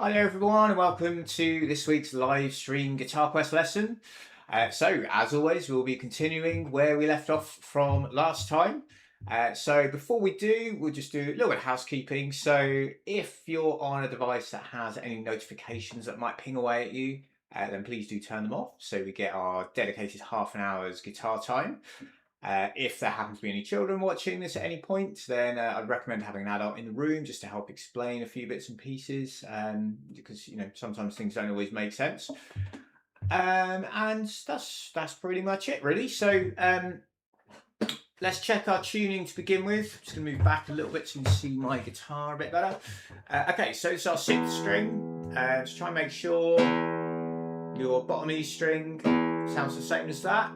Hi there everyone and welcome to this week's live stream GuitarQuest lesson. So as always we'll be continuing where we left off from last time. So before we do, we'll just do a little bit of housekeeping. So if you're on a device that has any notifications that might ping away at you, then please do turn them off so we get our dedicated half an hour's guitar time. If there happen to be any children watching this at any point, then I'd recommend having an adult in the room just to help explain a few bits and pieces, because sometimes things don't always make sense. And that's pretty much it, really. So let's check our tuning to begin with. I'm just going to move back a little bit so you can see my guitar a bit better. Okay, so it's our 6th string. Just try and make sure your bottom E string sounds the same as that.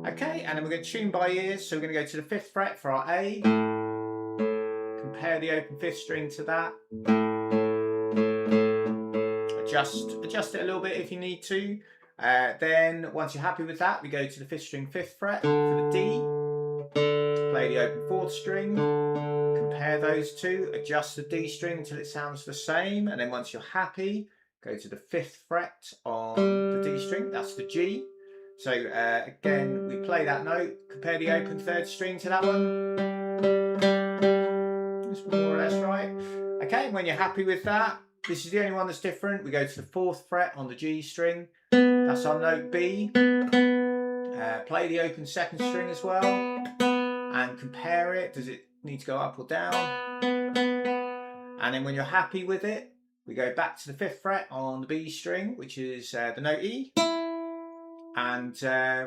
Okay, and then we're going to tune by ear, so we're going to go to the 5th fret for our A, compare the open 5th string to that, adjust it a little bit if you need to. Then once you're happy with that, we go to the 5th string 5th fret for the D, play the open 4th string, compare those two, adjust the D string until it sounds the same, and then once you're happy, go to the 5th fret on the D string, that's the G. So again, we play that note, compare the open 3rd string to that one. That's more or less right. Okay, when you're happy with that, this is the only one that's different. We go to the 4th fret on the G string. That's our note B. Play the open 2nd string as well. And compare it. Does it need to go up or down? And then when you're happy with it, we go back to the 5th fret on the B string, which is the note E. And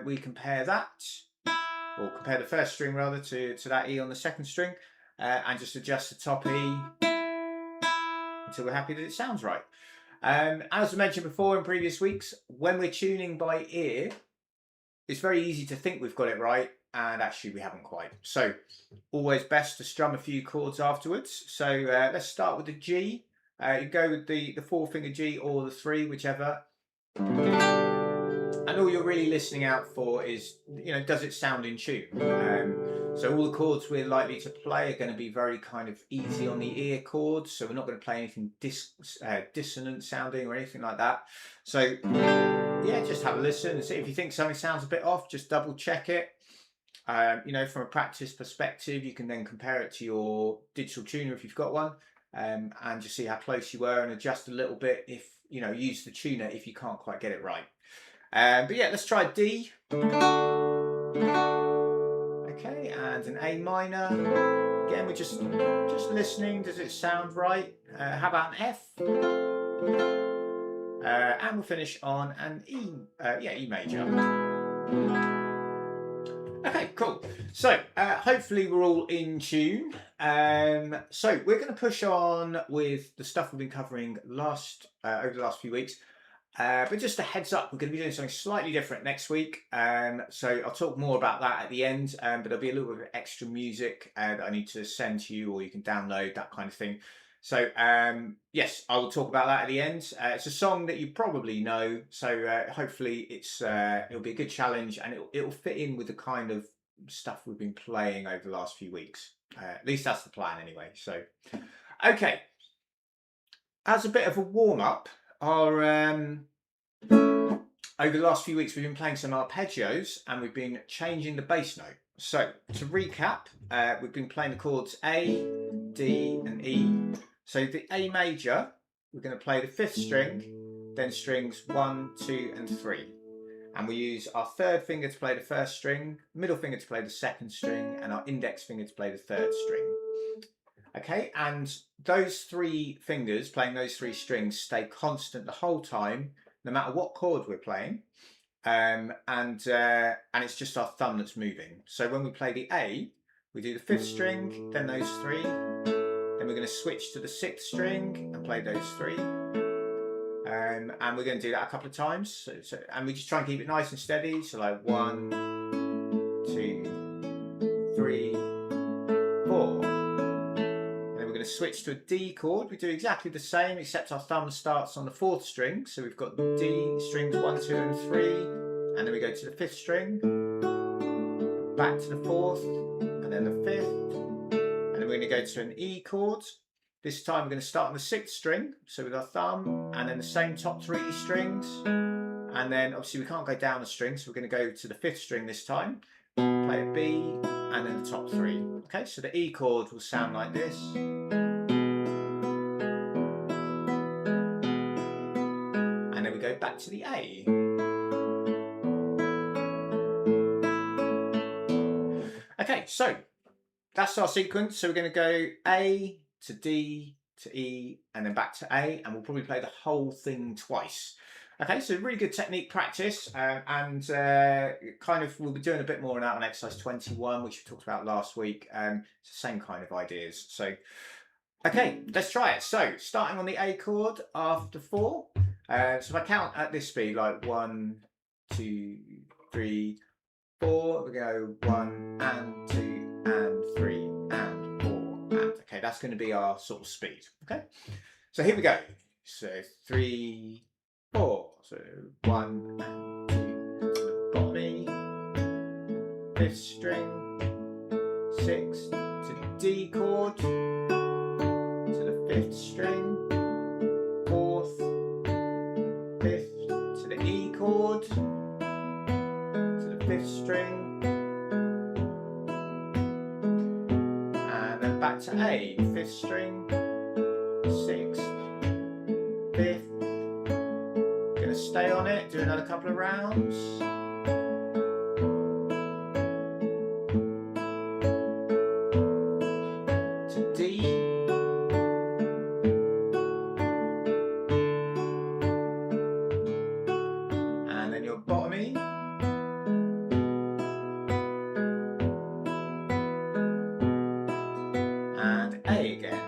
we compare that, or compare the 1st string rather to that E on the 2nd string, and just adjust the top E until we're happy that it sounds right. As I mentioned before in previous weeks, when we're tuning by ear, it's very easy to think we've got it right, and actually we haven't quite. So always best to strum a few chords afterwards. So let's start with the G. You go with the 4-finger G or the 3, whichever. And all you're really listening out for is, does it sound in tune? So all the chords we're likely to play are going to be very kind of easy on the ear chords. So we're not going to play anything dissonant sounding or anything like that. So yeah, just have a listen and see if you think something sounds a bit off, just double check it. From a practice perspective, you can then compare it to your digital tuner if you've got one, and just see how close you were and adjust a little bit if, use the tuner if you can't quite get it right. But yeah, let's try D. Okay, and an A minor. Again, we're just listening. Does it sound right? How about an F? And we'll finish on an E. E major. Okay, cool. So hopefully we're all in tune. So we're going to push on with the stuff we've been covering over the last few weeks. But just a heads up, we're going to be doing something slightly different next week. So I'll talk more about that at the end, but there'll be a little bit of extra music that I need to send to you, or you can download, that kind of thing. So yes, I will talk about that at the end. It's a song that you probably know, so hopefully it'll be a good challenge, and it'll fit in with the kind of stuff we've been playing over the last few weeks. At least that's the plan anyway. So okay, as a bit of a warm-up, over the last few weeks we've been playing some arpeggios and we've been changing the bass note. So to recap, we've been playing the chords A, D and E. So the A major, we're going to play the 5th string, then strings 1, 2 and 3. And we use our 3rd finger to play the 1st string, middle finger to play the 2nd string, and our index finger to play the 3rd string. Okay, and those 3 fingers playing those 3 strings stay constant the whole time, no matter what chord we're playing, and it's just our thumb that's moving. So when we play the A, we do the 5th string, then those 3, then we're going to switch to the 6th string and play those 3, and we're going to do that a couple of times. And we just try and keep it nice and steady. So like 1, 2, 3, 4. Switch to a D chord. We do exactly the same, except our thumb starts on the 4th string. So we've got D strings 1, 2 and 3, and then we go to the 5th string, back to the 4th, and then the 5th, and then we're going to go to an E chord, This time we're going to start on the 6th string, so with our thumb, and then the same top 3 strings, and then obviously we can't go down a string, so we're going to go to the 5th string this time, play a B, and then the top 3. Okay, so the E chord will sound like this. And then we go back to the A. Okay, so that's our sequence. So we're going to go A to D to E and then back to A, and we'll probably play the whole thing twice. Okay, so really good technique practice, and kind of we'll be doing a bit more on that on exercise 21, which we talked about last week. It's the same kind of ideas. So, okay, let's try it. So, starting on the A chord after 4. So if I count at this speed, like 1, 2, 3, 4, we go 1 and 2 and 3 and 4 and okay, that's going to be our sort of speed. Okay, so here we go. So 3, 4. So 1 and 2 to the bottom E, 5th string, 6th to the D chord, to the 5th string, 4th, 5th to the E chord, to the 5th string, and then back to A, 5th string, 6th, 5th. Gonna stay on it, do another couple of rounds. To D. And then your bottom E. And A again.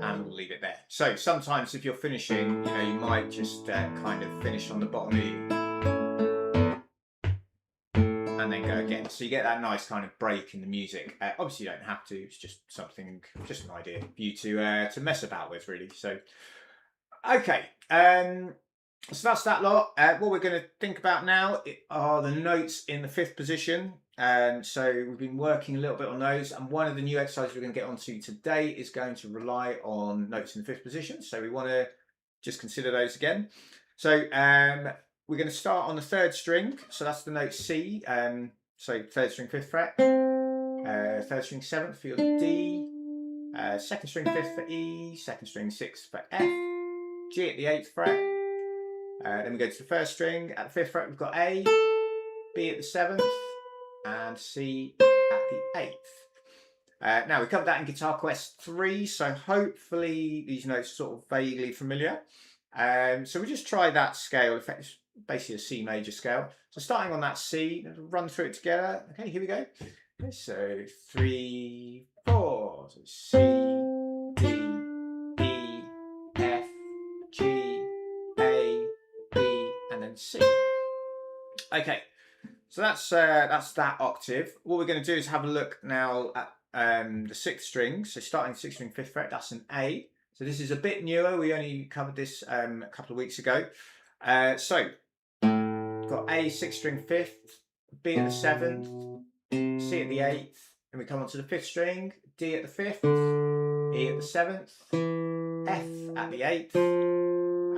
And we'll leave it there. So sometimes if you're finishing, you know, you might just kind of finish on the bottom E and then go again. So you get that nice kind of break in the music. Obviously you don't have to, it's just something, just an idea for you to mess about with really. So, okay. So that's that lot. What we're going to think about now are the notes in the 5th position. So we've been working a little bit on those, and one of the new exercises we're going to get onto today is going to rely on notes in the 5th position. So we want to just consider those again. So we're going to start on the 3rd string. So that's the note C. So 3rd string 5th fret, 3rd string 7th for your D, 2nd string 5th for E, 2nd string 6th for F, G at the 8th fret. Then we go to the 1st string. At the 5th fret we've got A, B at the 7th, and C at the 8th. Now we covered that in GuitarQuest 3, so hopefully these notes are sort of vaguely familiar. So we just try that scale, it's basically a C major scale. So starting on that C, run through it together. Okay, here we go. Okay, so 3, 4. So C, D, E, F, G, A, B, and then C. Okay, so that's that octave. What we're going to do is have a look now at the 6th string. So starting 6th string 5th fret, that's an A. So this is a bit newer. We only covered this a couple of weeks ago. So got A 6th string 5th, B at the 7th, C at the 8th, and we come on to the 5th string, D at the 5th, E at the 7th, F at the 8th,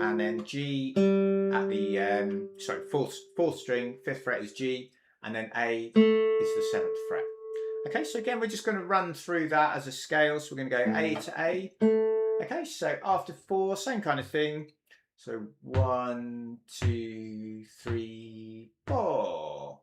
and then G at the 4th string, 5th fret is G, and then A is the 7th fret. Okay, so again we're just going to run through that as a scale. So we're going to go A to A. Okay, so after 4, same kind of thing. So 1, 2, 3, 4.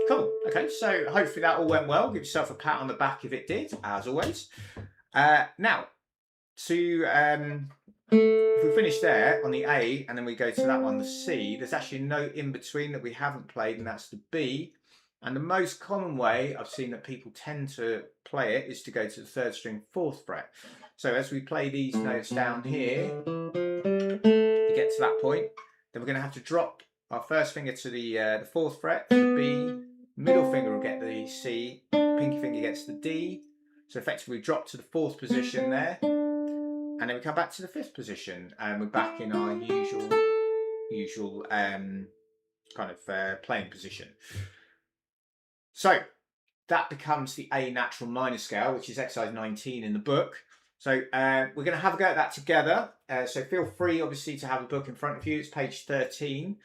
Cool. Okay, so hopefully that all went well. Give yourself a pat on the back if it did, as always. Now, if we finish there on the A and then we go to that one, the C, there's actually a note in between that we haven't played, and that's the B. And the most common way I've seen that people tend to play it is to go to the 3rd string 4th fret. So as we play these notes down here, you get to that point, then we're going to have to drop our first finger to the 4th fret, the B, middle finger will get the C, pinky finger gets the D. So effectively we drop to the 4th position there. and then we come back to the 5th position, and we're back in our usual kind of playing position. So that becomes the A natural minor scale, which is exercise 19 in the book. So we're going to have a go at that together. So feel free, obviously, to have a book in front of you. It's page 13.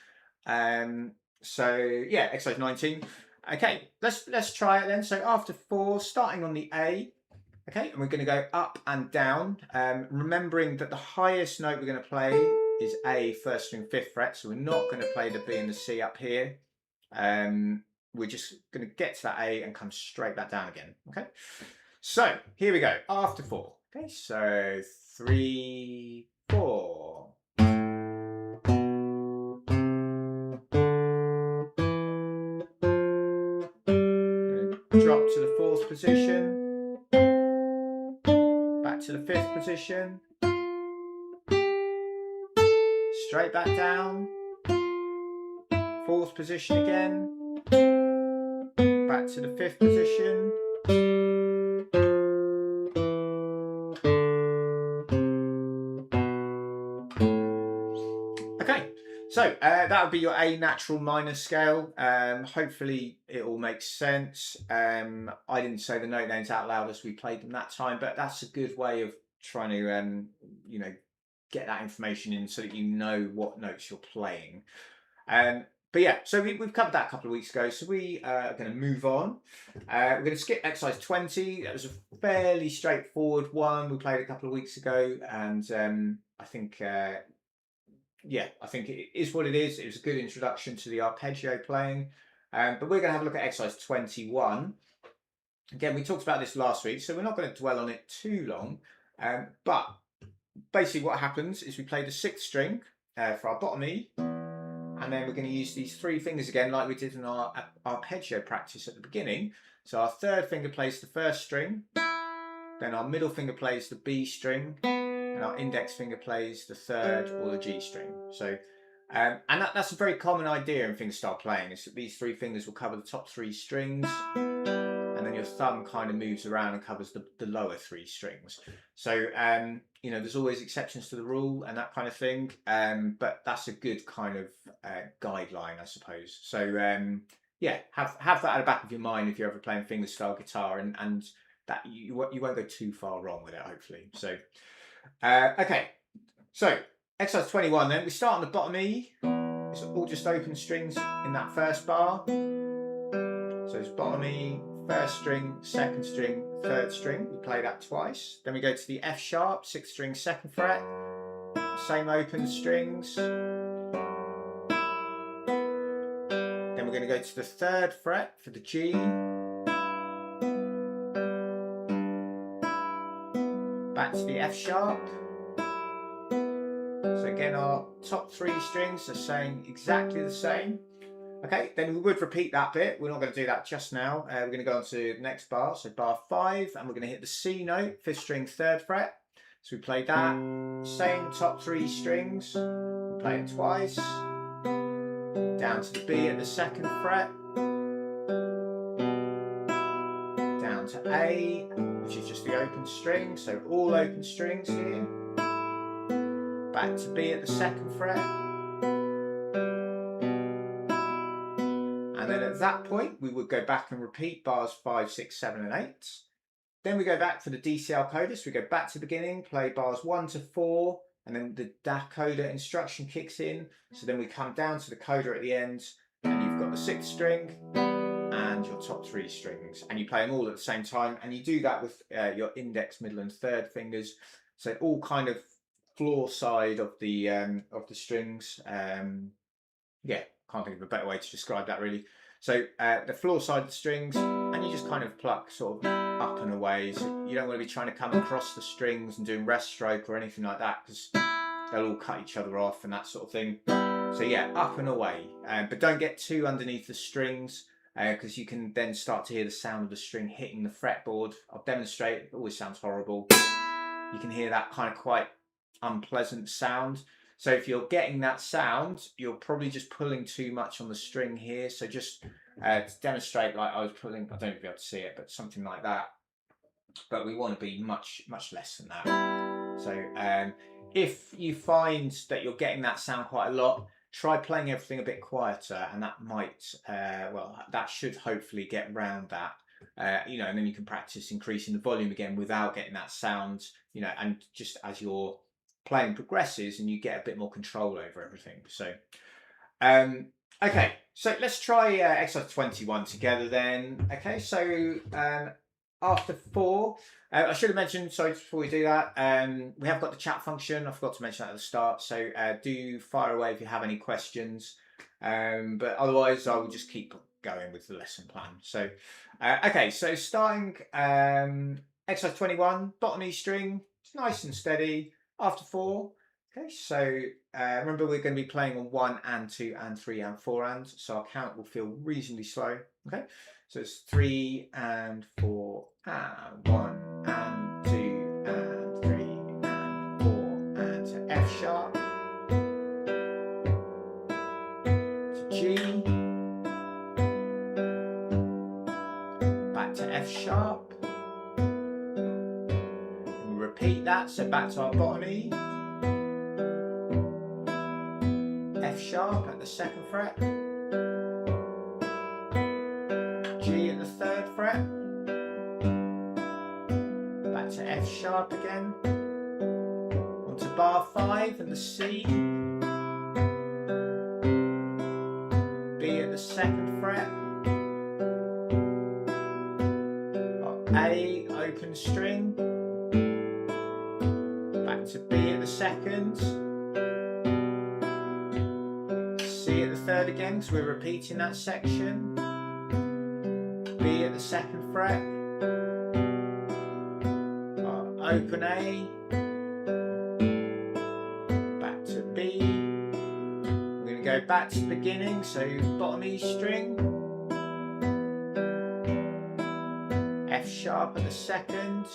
So yeah, exercise 19. Okay, let's try it then. So after 4, starting on the A. Okay, and we're going to go up and down. Remembering that the highest note we're going to play is A, 1st string, 5th fret. So we're not going to play the B and the C up here. We're just going to get to that A and come straight back down again. Okay, so here we go. After 4. Okay, so 3, 4. Drop to the 4th position. Back to the 5th position. Straight back down. 4th position again. Back to the 5th position. Okay, so that would be your A natural minor scale. Hopefully it all makes sense. I didn't say the note names out loud as we played them that time, but that's a good way of trying to, you know, get that information in so that you know what notes you're playing. But yeah, so we've covered that a couple of weeks ago, so we are going to move on. We're going to skip exercise 20. That was a fairly straightforward one we played a couple of weeks ago, and I think yeah, I think it is what it is. It was a good introduction to the arpeggio playing. But we're going to have a look at exercise 21. Again, we talked about this last week, so we're not going to dwell on it too long. But basically what happens is we play the 6th string for our bottom E, and then we're going to use these 3 fingers again like we did in our arpeggio practice at the beginning. So our 3rd finger plays the 1st string, then our middle finger plays the B string, and our index finger plays the 3rd or the G string. So, and that's a very common idea in fingerstyle playing, is that these 3 fingers will cover the top 3 strings, and then your thumb kind of moves around and covers the lower 3 strings. So, you know, there's always exceptions to the rule and that kind of thing, but that's a good kind of guideline, I suppose. So, yeah, have that at the back of your mind if you're ever playing fingerstyle guitar, and that you won't go too far wrong with it, hopefully. So. Okay, so exercise 21 then. We start on the bottom E. It's all just open strings in that first bar. So it's bottom E, 1st string, 2nd string, 3rd string. We play that twice. Then we go to the F sharp, 6th string, 2nd fret. Same open strings. Then we're going to go to the 3rd fret for the G. Back to the F sharp. So again, our top 3 strings are saying exactly the same. Okay, then we would repeat that bit. We're not going to do that just now. We're going to go on to the next bar, so bar 5, and we're going to hit the C note, 5th string, 3rd fret. So we play that, same top 3 strings, we play it twice, down to the B at the 2nd fret, down to A, which is just the open string, so all open strings here, back to B at the 2nd fret, and then at that point we would go back and repeat bars 5, 6, 7 and 8. Then we go back for the DCL coda, so we go back to the beginning, play bars 1 to 4, and then the DA coda instruction kicks in. So then we come down to the coda at the end, and you've got the 6th string and your top 3 strings, and you play them all at the same time, and you do that with your index, middle and 3rd fingers. So all kind of floor side of the strings. Yeah, can't think of a better way to describe that really. So the floor side of the strings, and you just kind of pluck sort of up and away. So you don't want to be trying to come across the strings and doing rest stroke or anything like that, because they'll all cut each other off and that sort of thing. So yeah, up and away, but don't get too underneath the strings, because you can then start to hear the sound of the string hitting the fretboard. I'll demonstrate. It always sounds horrible. You can hear that kind of quite unpleasant sound. So if you're getting that sound, you're probably just pulling too much on the string here. So just to demonstrate, like I was pulling, I don't know if you'll be able to see it, but something like that. But we want to be much less than that. So if you find that you're getting that sound quite a lot, try playing everything a bit quieter, and that might, well, that should hopefully get round that. You know, and then you can practice increasing the volume again without getting that sound, you know, and just as your playing progresses and you get a bit more control over everything. So, okay, so let's try exercise 21 together then. Okay, so after 4, I should have mentioned, sorry, before we do that, we have got the chat function. I forgot to mention that at the start. So do fire away if you have any questions. But otherwise, I will just keep going with the lesson plan. So, okay, so starting exercise 21, bottom E string, it's nice and steady. After 4, okay, so remember we're going to be playing on 1 and 2 and 3 and 4 hands, so our count will feel reasonably slow. Okay, so it's 3 and 4 and 1 and 2 and 3 and 4 and to F sharp, to G, back to F sharp, and we repeat that, so back to our bottom E, F sharp at the 2nd fret, G at the 3rd fret, back to F sharp again, onto bar 5 and the C, B at the 2nd fret, A open string, back to B at the 2nd, C at the 3rd again, because we're repeating that section, B at the 2nd fret, open A, back to B, we're going to go back to the beginning, so bottom E string, F sharp at the 2nd,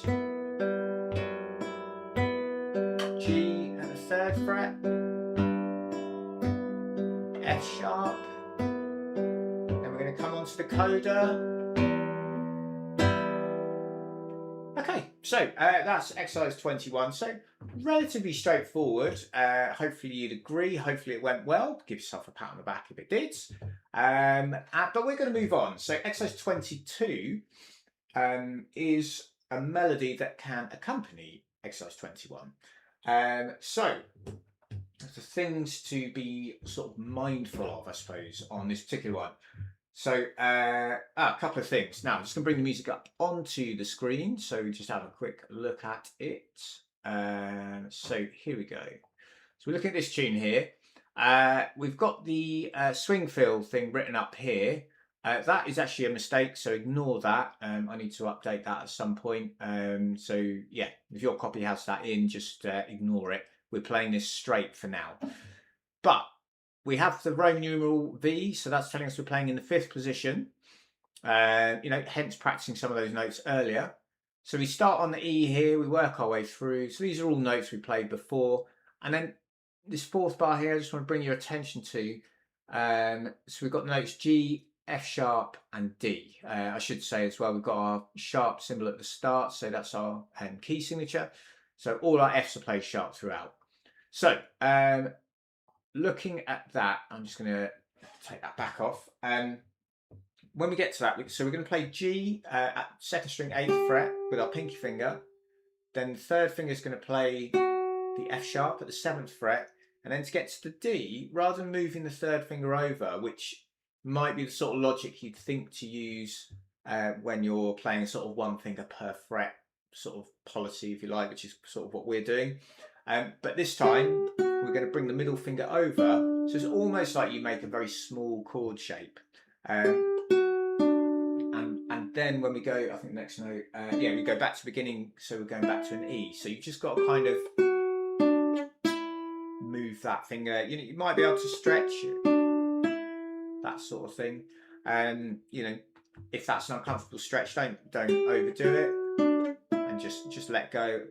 G at the 3rd fret, F sharp, then we're going to come onto the coda. Okay, so that's exercise 21, so relatively straightforward. Hopefully you'd agree, hopefully it went well. Give yourself a pat on the back if it did. But we're going to move on. So exercise 22 is a melody that can accompany exercise 21. So the things to be sort of mindful of, I suppose, on this particular one. So a couple of things. Now I'm just going to bring the music up onto the screen, so we just have a quick look at it. So here we go. So we're looking at this tune here. We've got the swing fill thing written up here. That is actually a mistake, so ignore that. I need to update that at some point. So yeah, if your copy has that in, just ignore it. We're playing this straight for now. But we have the Roman numeral V, so that's telling us we're playing in the 5th position. You know, hence practicing some of those notes earlier. So we start on the E here, we work our way through. So these are all notes we played before. And then this 4th bar here, I just want to bring your attention to. So we've got the notes G, F sharp and D. I should say as well, we've got our sharp symbol at the start, so that's our key signature. So all our Fs are played sharp throughout. So looking at that, I'm just going to take that back off. When we get to that, so we're going to play G at 2nd string 8th fret with our pinky finger. Then the 3rd finger is going to play the F sharp at the 7th fret. And then to get to the D, rather than moving the 3rd finger over, which might be the sort of logic you'd think to use when you're playing sort of 1 finger per fret sort of policy, if you like, which is sort of what we're doing. But this time, we're going to bring the middle finger over, so it's almost like you make a very small chord shape. And then when we go, I think the next note, yeah, we go back to the beginning, so we're going back to an E. So you've just got to kind of move that finger. You know, you might be able to stretch that sort of thing. You know, if that's an uncomfortable stretch, don't overdo it, and just let go.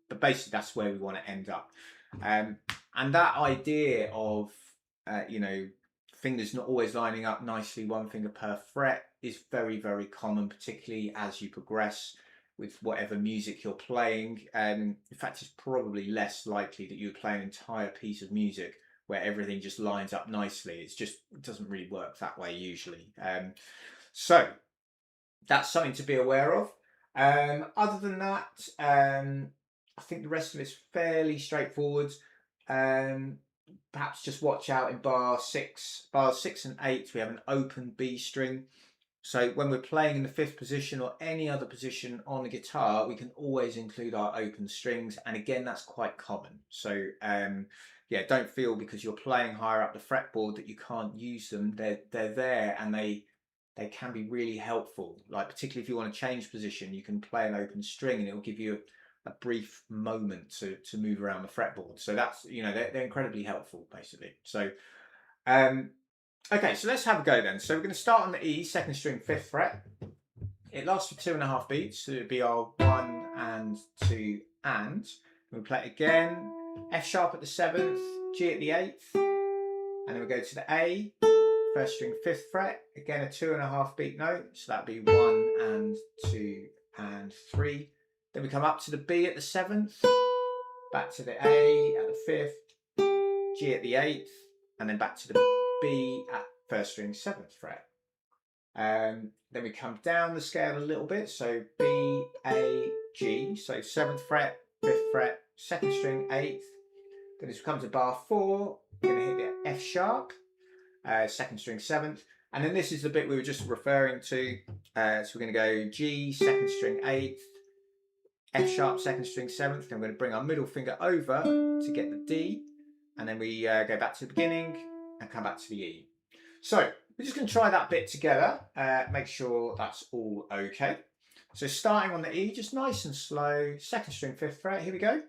But basically, that's where we want to end up. And that idea of you know, fingers not always lining up nicely, 1 finger per fret, is very, very common, particularly as you progress. with whatever music you're playing. In fact, it's probably less likely that you would play an entire piece of music where everything just lines up nicely. It doesn't really work that way usually. So that's something to be aware of. Other than that, I think the rest of it's fairly straightforward. Perhaps just watch out in bars 6 and 8. We have an open B string. So when we're playing in the 5th position or any other position on the guitar, we can always include our open strings. And again, that's quite common. So yeah, don't feel because you're playing higher up the fretboard that you can't use them. They're there, and they can be really helpful. Like particularly if you want to change position, you can play an open string and it will give you a brief moment to move around the fretboard. So that's, you know, they're incredibly helpful basically. So okay, so let's have a go then. So we're going to start on the E, 2nd string, 5th fret. It lasts for 2.5 beats, so it'll be our 1 and 2 and. We'll play it again, F sharp at the 7th, G at the 8th, and then we go to the A, 1st string, 5th fret, again a 2.5 beat note, so that'd be 1 and 2 and 3. Then we come up to the B at the 7th, back to the A at the 5th, G at the 8th, and then back to the B at 1st string, 7th fret. Then we come down the scale a little bit, so B, A, G, so 7th fret, 5th fret, 2nd string, 8th. Then as we come to bar 4, we're going to hit the F sharp, 2nd string, 7th. And then this is the bit we were just referring to. So we're going to go G, 2nd string, 8th, F sharp, 2nd string, 7th. Then we're going to bring our middle finger over to get the D. And then we go back to the beginning and come back to the E. So we're just going to try that bit together, make sure that's all okay. So starting on the E, just nice and slow, 2nd string, 5th fret, here we go.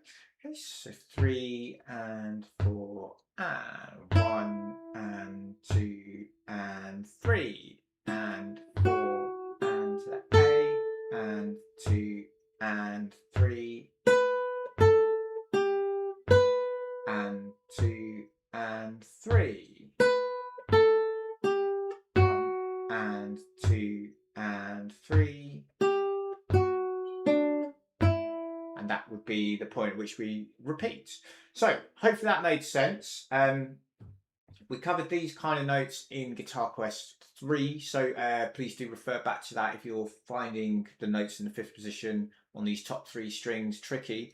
Okay, so 3 and 4 and 1 and 2 and 3 and 4 and to the A and 2 and 3 and 2 and 3 and 2 and 3, and that would be the point at which we repeat. So hopefully that made sense. We covered these kind of notes in GuitarQuest 3, so please do refer back to that if you're finding the notes in the 5th position on these top 3 strings tricky.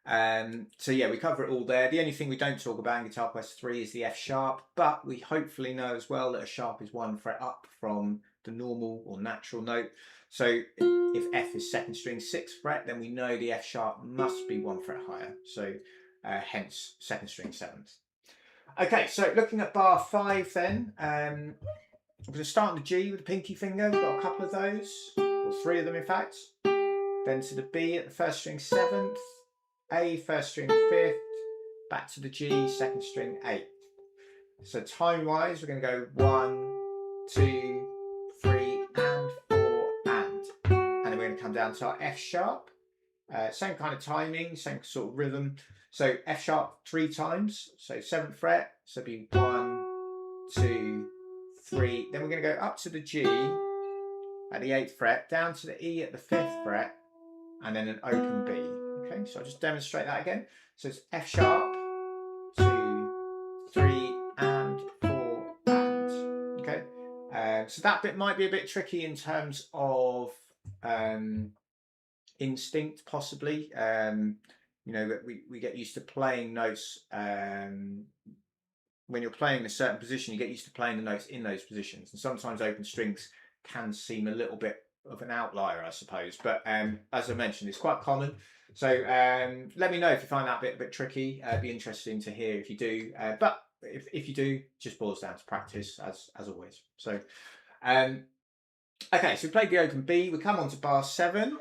So yeah, we cover it all there. The only thing we don't talk about in GuitarQuest 3 is the F sharp, but we hopefully know as well that a sharp is 1 fret up from the normal or natural note. So if F is 2nd string, 6th fret, then we know the F sharp must be 1 fret higher. So hence 2nd string, 7th. Okay, so looking at bar 5 then, we're going to start on the G with the pinky finger. We've got a couple of those, or 3 of them in fact. Then to the B at the 1st string, 7th, A 1st string, 5th, back to the G 2nd string, 8th. So time wise, we're going to go 1, 2, 3 and 4 and then we're going to come down to our F sharp. Same kind of timing, same sort of rhythm. So F sharp 3 times, so 7th fret, so it'll be 1, 2, 3. Then we're going to go up to the G at the 8th fret, down to the E at the 5th fret, and then an open B. Okay, so I'll just demonstrate that again. So it's F sharp, 2, 3, and 4, and. Okay, so that bit might be a bit tricky in terms of instinct, possibly. You know, we get used to playing notes. When you're playing in a certain position, you get used to playing the notes in those positions. And sometimes open strings can seem a little bit of an outlier, I suppose. But as I mentioned, it's quite common. So let me know if you find that bit a bit tricky. It'd be interesting to hear if you do. But if you do, just boils down to practice, as always. So, okay, so we played the open B. We come on to bar 7.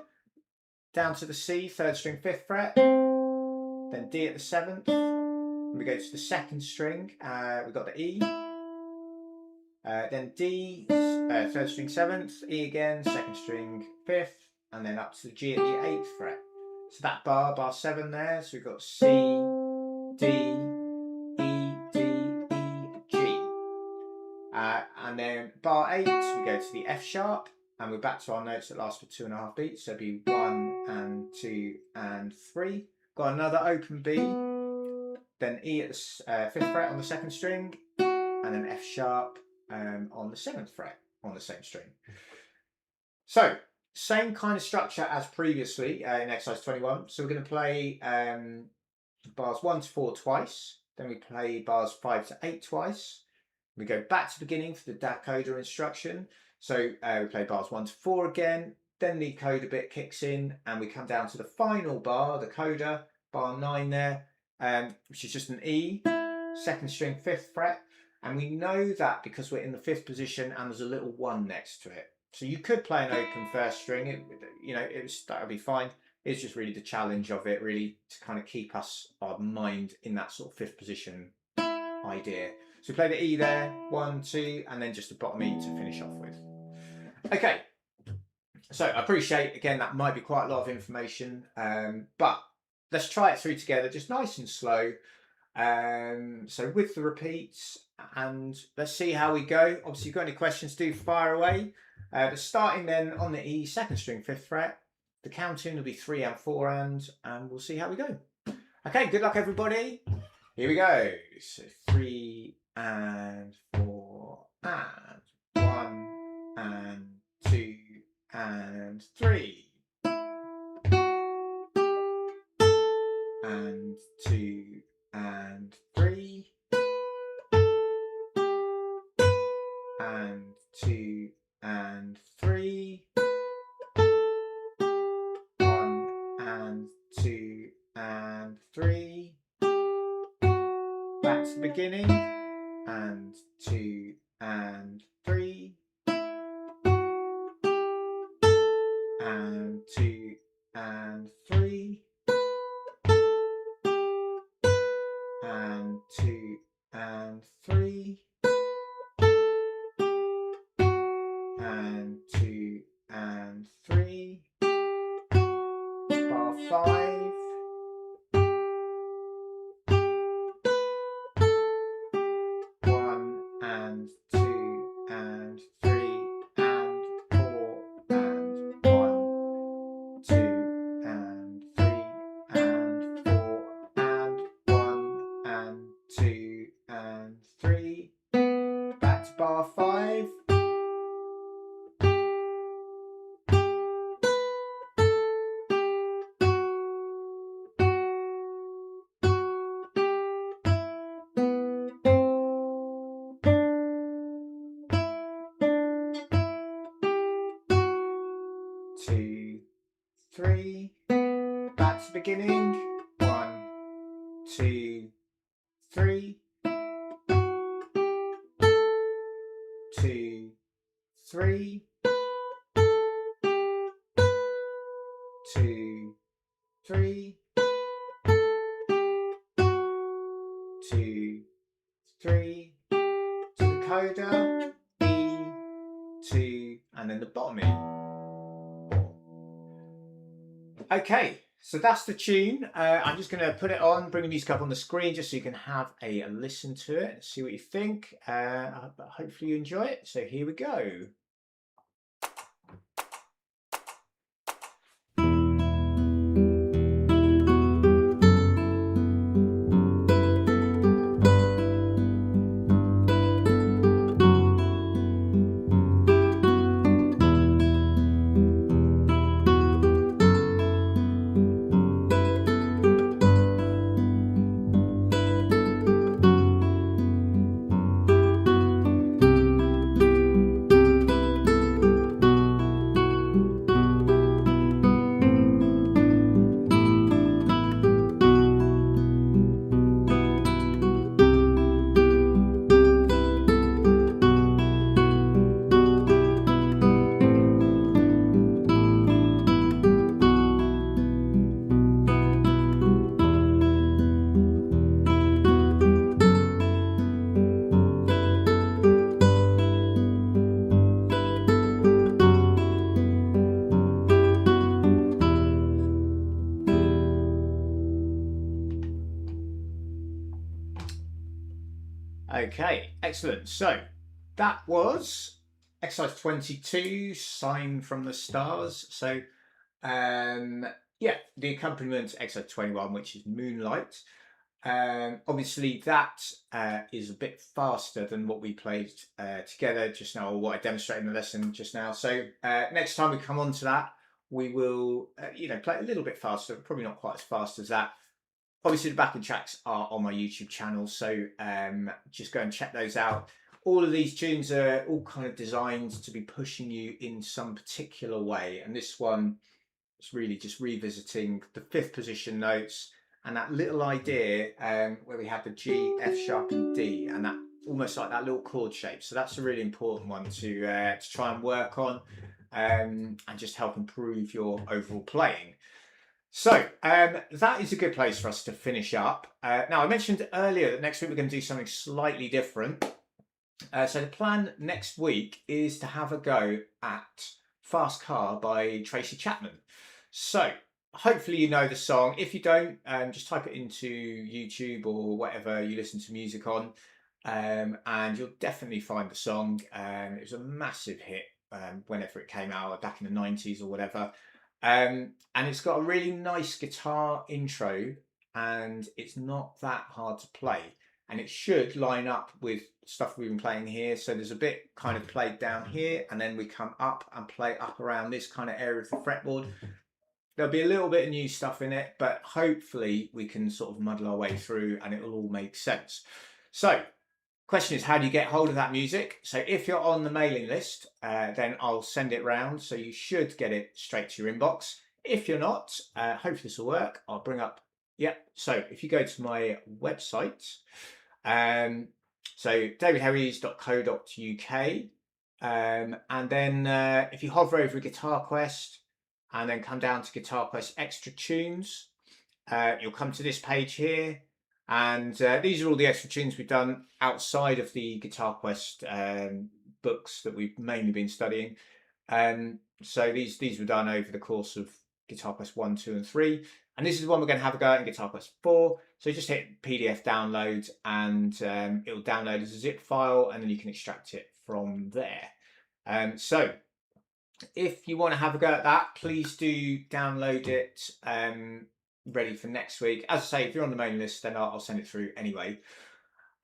Down to the C, 3rd string, 5th fret, then D at the 7th, and we go to the 2nd string, we've got the E, then D, 3rd string, 7th, E again, 2nd string, 5th, and then up to the G at the 8th fret. So that bar 7 there, so we've got C, D, E, D, E, G. And then bar 8, we go to the F sharp, and we're back to our notes that last for 2.5 beats, so it'll be 1 and 2 and 3. Got another open B, then E at the 5th fret on the 2nd string, and then F sharp on the 7th fret on the same string. So same kind of structure as previously in exercise 21. So we're going to play bars 1 to 4 twice, then we play bars 5 to 8 twice. We go back to the beginning for the DA coda instruction. So we play bars 1 to 4 again, then the coda bit kicks in, and we come down to the final bar, the coda, bar 9 there, which is just an E, 2nd string, 5th fret. And we know that because we're in the 5th position and there's a little 1 next to it. So you could play an open 1st string, that would be fine. It's just really the challenge of it, really to kind of keep our mind in that sort of 5th position idea. So we play the E there, 1, 2, and then just the bottom E to finish off with. Okay, so I appreciate, again, that might be quite a lot of information, but let's try it through together, just nice and slow. So with the repeats, and let's see how we go. Obviously, if you've got any questions, do fire away. But starting then on the E, 2nd string, 5th fret, the counting will be 3 and 4 and we'll see how we go. Okay, good luck everybody. Here we go. So 3 and 4 and 1 and 2 and 3 and 2 and 3 and 2 and 3, 1 and 2 and 3, back to the beginning, and 2 and 3, and 2 and 3, and 2 and 3, and 2 and 3, bar 5, and 2 and 3 and 4 and 1, 2 and 3 and 4 and 1 and 2 and 3, back to bar 5. Two, 3, back to beginning, 1, 2, 3, 2, 3, 2, 3, 2, 3, to the coda, E, 2, and then the bottom E. Okay, so that's the tune. I'm just going to put it on, bring the music up on the screen just so you can have a listen to it and see what you think. Hopefully you enjoy it. So here we go. Okay, excellent. So that was exercise 22, Sign from the Stars. So Yeah, the accompaniment exercise 21, which is Moonlight. Obviously that is a bit faster than what we played together just now, or what I demonstrated in the lesson just now. So next time we come on to that, we will play a little bit faster, probably not quite as fast as that. Obviously the backing tracks are on my YouTube channel, so just go and check those out. All of these tunes are all kind of designed to be pushing you in some particular way, and this one is really just revisiting the fifth position notes and that little idea where we have the G, F sharp and D, and that almost like that little chord shape. So that's a really important one to try and work on and just help improve your overall playing. So that is a good place for us to finish up. Now, I mentioned earlier that next week we're going to do something slightly different. So the plan next week is to have a go at Fast Car by Tracy Chapman. So hopefully you know the song. If you don't, just type it into YouTube or whatever you listen to music on, and you'll definitely find the song. It was a massive hit whenever it came out, back in the 90s or whatever. And it's got a really nice guitar intro, and it's not that hard to play. And it should line up with stuff we've been playing here. So there's a bit kind of played down here, and then we come up and play up around this kind of area of the fretboard. There'll be a little bit of new stuff in it, but hopefully we can sort of muddle our way through and it'll all make sense. So, question is, how do you get hold of that music? So if you're on the mailing list, then I'll send it round. So you should get it straight to your inbox. If you're not, hopefully this will work. I'll bring up, so if you go to my website, so davidherries.co.uk, and then if you hover over GuitarQuest and then come down to GuitarQuest Extra Tunes, you'll come to this page here, and these are all the extra tunes we've done outside of the GuitarQuest books that we've mainly been studying. So these were done over the course of GuitarQuest 1, 2 and 3, and this is the one we're going to have a go at in GuitarQuest 4. So just hit PDF download, and it'll download as a zip file, and then you can extract it from there. So if you want to have a go at that, please do download it ready for next week. As I say, if you're on the mailing list, then I'll send it through anyway.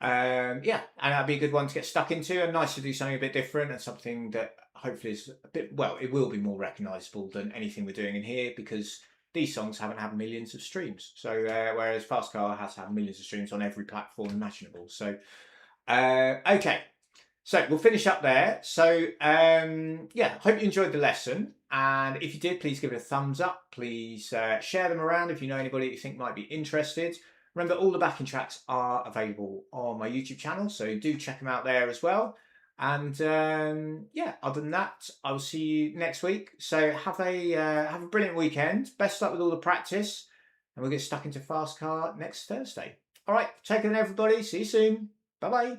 And that'd be a good one to get stuck into, and nice to do something a bit different and something that hopefully is a bit, well, it will be more recognisable than anything we're doing in here, because these songs haven't had millions of streams. So whereas Fast Car has had millions of streams on every platform imaginable. So okay. So we'll finish up there. So hope you enjoyed the lesson. And if you did, please give it a thumbs up. Please share them around if you know anybody you think might be interested. Remember, all the backing tracks are available on my YouTube channel, so do check them out there as well. And other than that, I will see you next week. So have a brilliant weekend. Best luck with all the practice, and we'll get stuck into Fast Car next Thursday. All right, take care, everybody. See you soon. Bye bye.